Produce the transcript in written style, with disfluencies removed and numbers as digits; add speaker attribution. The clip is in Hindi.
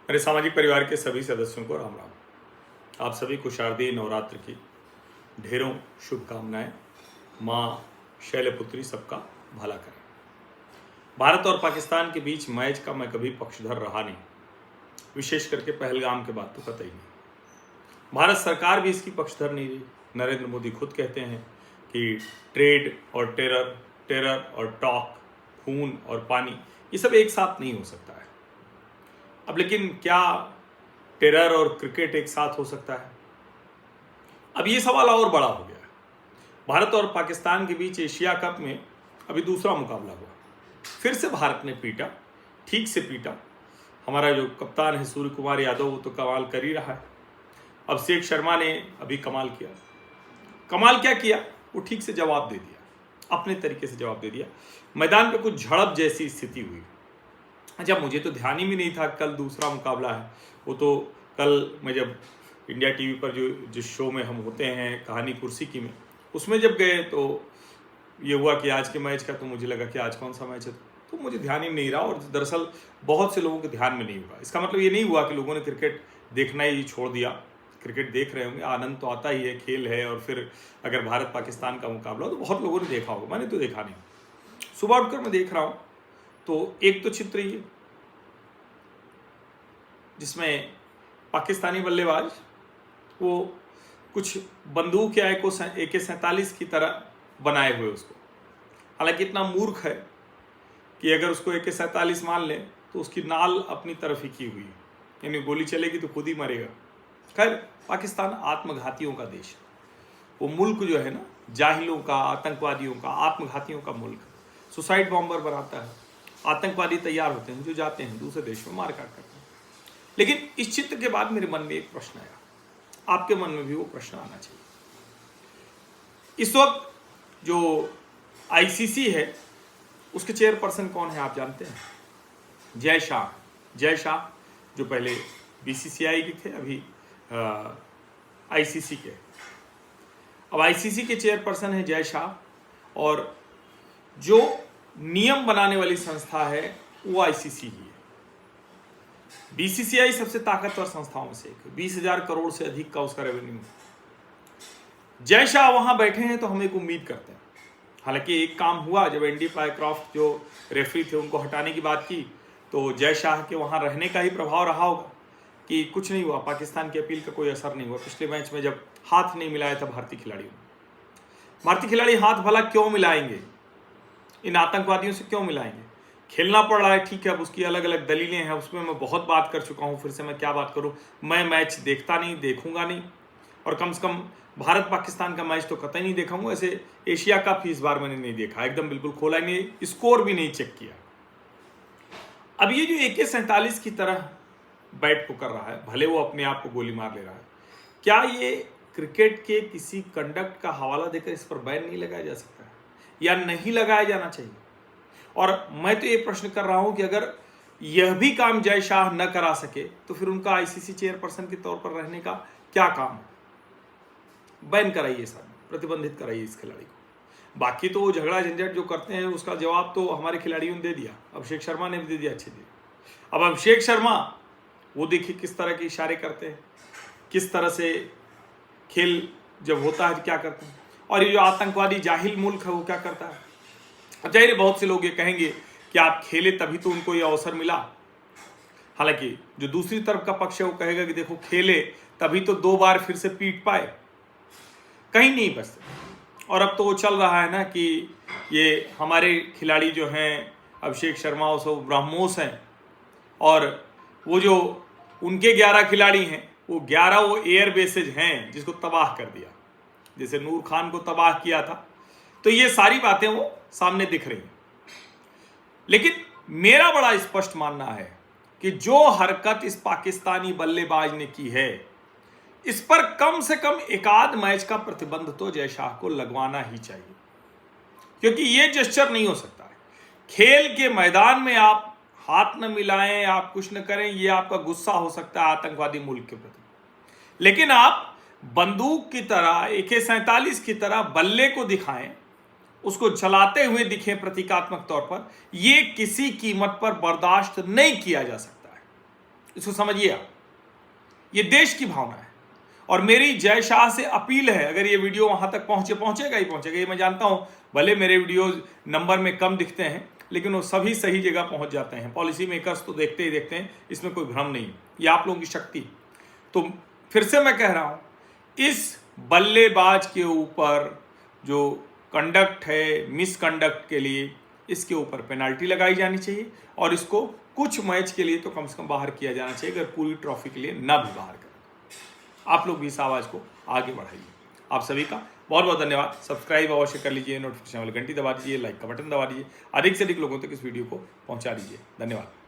Speaker 1: मेरे सामाजिक परिवार के सभी सदस्यों को राम राम। आप सभी को शारदीय नवरात्र की ढेरों शुभकामनाएं। माँ शैलपुत्री सबका भला करें। भारत और पाकिस्तान के बीच मैच का मैं कभी पक्षधर रहा नहीं, विशेष करके पहलगाम के बाद तो कतई नहीं। भारत सरकार भी इसकी पक्षधर नहीं रही। नरेंद्र मोदी खुद कहते हैं कि ट्रेड और टेरर, टेरर और टॉक, खून और पानी, ये सब एक साथ नहीं हो सकता है। अब लेकिन क्या टेरर और क्रिकेट एक साथ हो सकता है? अब ये सवाल और बड़ा हो गया है। भारत और पाकिस्तान के बीच एशिया कप में अभी दूसरा मुकाबला हुआ। फिर से भारत ने पीटा, ठीक से पीटा। हमारा जो कप्तान है सूर्य कुमार यादव, वो तो कमाल कर ही रहा है। अभिषेक शर्मा ने अभी कमाल किया। कमाल क्या किया? वो ठीक से जवाब दे दिया, अपने तरीके से जवाब दे दिया। मैदान पे कुछ झड़प जैसी स्थिति हुई। अच्छा, मुझे तो ध्यान ही भी नहीं था कल दूसरा मुकाबला है। वो तो कल मैं जब इंडिया टीवी पर जिस शो में हम होते हैं, कहानी कुर्सी की में, उसमें जब गए तो ये हुआ कि आज के मैच का, तो मुझे लगा कि आज कौन सा मैच है, तो मुझे ध्यान ही नहीं रहा। और दरअसल बहुत से लोगों के ध्यान में नहीं हुआ। इसका मतलब ये नहीं हुआ कि लोगों ने क्रिकेट देखना ही छोड़ दिया। क्रिकेट देख रहे होंगे, आनंद तो आता ही है, खेल है। और फिर अगर भारत पाकिस्तान का मुकाबला हो तो बहुत लोगों ने देखा होगा, मैंने तो देखा नहीं। सुबह उठकर मैं देख रहा हूँ तो एक तो चित्र ये जिसमें पाकिस्तानी बल्लेबाज वो कुछ बंदूक या AK-47 की तरह बनाए हुए उसको, हालांकि इतना मूर्ख है कि अगर उसको AK-47 मान ले तो उसकी नाल अपनी तरफ ही की हुई है, यानी गोली चलेगी तो खुद ही मरेगा। खैर, पाकिस्तान आत्मघातियों का देश है। वो मुल्क जो है ना, जाहिलों का, आतंकवादियों का, आत्मघातियों का मुल्क। सुसाइड बॉम्बर बनाता है, आतंकवादी तैयार होते हैं जो जाते हैं दूसरे देश में मारकाट करते हैं। लेकिन इस चित्र के बाद मेरे मन में एक प्रश्न आया, आपके मन में भी वो प्रश्न आना चाहिए। इस वक्त जो ICC है उसके चेयरपर्सन कौन है आप जानते हैं? जय शाह। जय शाह जो पहले BCCI के थे, अभी ICC के। अब ICC के चेयरपर्सन है जय शाह, और जो नियम बनाने वाली संस्था है वो ICC ही है। BCCI सबसे ताकतवर संस्थाओं में से एक है, 20,000 करोड़ से अधिक का उसका रेवेन्यू। जय शाह वहां बैठे हैं तो हम एक उम्मीद करते हैं। हालांकि एक काम हुआ, जब एंडी पायक्रॉफ्ट जो रेफरी थे उनको हटाने की बात की, तो जय शाह के वहां रहने का ही प्रभाव रहा होगा कि कुछ नहीं हुआ, पाकिस्तान की अपील का कोई असर नहीं हुआ। पिछले मैच में जब हाथ नहीं मिलाया था भारतीय खिलाड़ियों ने, भारतीय खिलाड़ी हाथ भला क्यों मिलाएंगे? इन आतंकवादियों से क्यों मिलाएंगे? खेलना पड़ रहा है, ठीक है, अब उसकी अलग अलग दलीलें हैं, उसमें मैं बहुत बात कर चुका हूं, फिर से मैं क्या बात करूं। मैं मैच देखता नहीं, देखूंगा नहीं, और कम से कम भारत पाकिस्तान का मैच तो कतई नहीं देखूंगा। ऐसे एशिया कप इस बार मैंने नहीं देखा, एकदम बिल्कुल खोला ही नहीं, स्कोर भी नहीं चेक किया। अब ये जो AK-47 की तरह बैट को कर रहा है, भले वो अपने आप को गोली मार ले रहा है, क्या ये क्रिकेट के किसी कंडक्ट का हवाला देकर इस पर बैन नहीं लगाया जा सकता है, या नहीं लगाया जाना चाहिए? और मैं तो ये प्रश्न कर रहा हूं कि अगर यह भी काम जय शाह न करा सके तो फिर उनका ICC चेयरपर्सन के तौर पर रहने का क्या काम है? बैन कराइए साहब, प्रतिबंधित कराइए इस खिलाड़ी को। बाकी तो वो झगड़ा झंझट जो करते हैं उसका जवाब तो हमारे खिलाड़ियों ने दे दिया, अभिषेक शर्मा ने भी दे दिया, अच्छे दिए। अब अभिषेक शर्मा वो देखिए किस तरह के इशारे करते हैं, किस तरह से खेल जब होता है क्या करते हैं, और ये जो आतंकवादी जाहिल मुल्क है वो क्या करता है। अब जाहिर, बहुत से लोग ये कहेंगे कि आप खेले तभी तो उनको ये अवसर मिला। हालांकि जो दूसरी तरफ का पक्ष है वो कहेगा कि देखो, खेले तभी तो 2 बार फिर से पीट पाए, कहीं नहीं बचते। और अब तो वो चल रहा है ना कि ये हमारे खिलाड़ी जो हैं अभिषेक शर्मा और सब ब्रह्मोस हैं, और वो जो उनके 11 खिलाड़ी हैं वो 11 वो एयर बेसेज हैं जिसको तबाह कर दिया, जैसे नूर खान को तबाह किया था। तो ये सारी बातें वो सामने दिख रही हैं। लेकिन मेरा बड़ा स्पष्ट मानना है कि जो हरकत इस पाकिस्तानी बल्लेबाज ने की है, इस पर कम से कम एकाध मैच का प्रतिबंध तो जय शाह को लगवाना ही चाहिए, क्योंकि ये जेस्चर नहीं हो सकता है। खेल के मैदान में आप हाथ न मिलाएं, आप कुछ न करें, ये आपका गुस्सा हो सकता है आतंकवादी मुल्क के प्रति, लेकिन आप बंदूक की तरह AK-47 की तरह बल्ले को दिखाएं, उसको चलाते हुए दिखें प्रतीकात्मक तौर पर, यह किसी कीमत पर बर्दाश्त नहीं किया जा सकता है। इसको समझिए आप, ये देश की भावना है। और मेरी जय शाह से अपील है, अगर ये वीडियो वहां तक पहुंचेगा ही पहुंचेगा, ये मैं जानता हूं, भले मेरे वीडियोज नंबर में कम दिखते हैं लेकिन वो सभी सही जगह पहुंच जाते हैं। पॉलिसी मेकर्स तो देखते ही देखते हैं, इसमें कोई भ्रम नहीं, ये आप लोगों की शक्ति। तो फिर से मैं कह रहा हूं, इस बल्लेबाज के ऊपर जो कंडक्ट है, मिसकंडक्ट के लिए इसके ऊपर पेनाल्टी लगाई जानी चाहिए और इसको कुछ मैच के लिए तो कम से कम बाहर किया जाना चाहिए, अगर पूरी ट्रॉफी के लिए ना भी बाहर करें। आप लोग भी इस आवाज़ को आगे बढ़ाइए। आप सभी का बहुत बहुत धन्यवाद। सब्सक्राइब अवश्य कर लीजिए, नोटिफिकेशन वाली घंटी दबा दीजिए, लाइक का बटन दबा दीजिए, अधिक से अधिक लोगों तक इस वीडियो को पहुंचा दीजिए। धन्यवाद।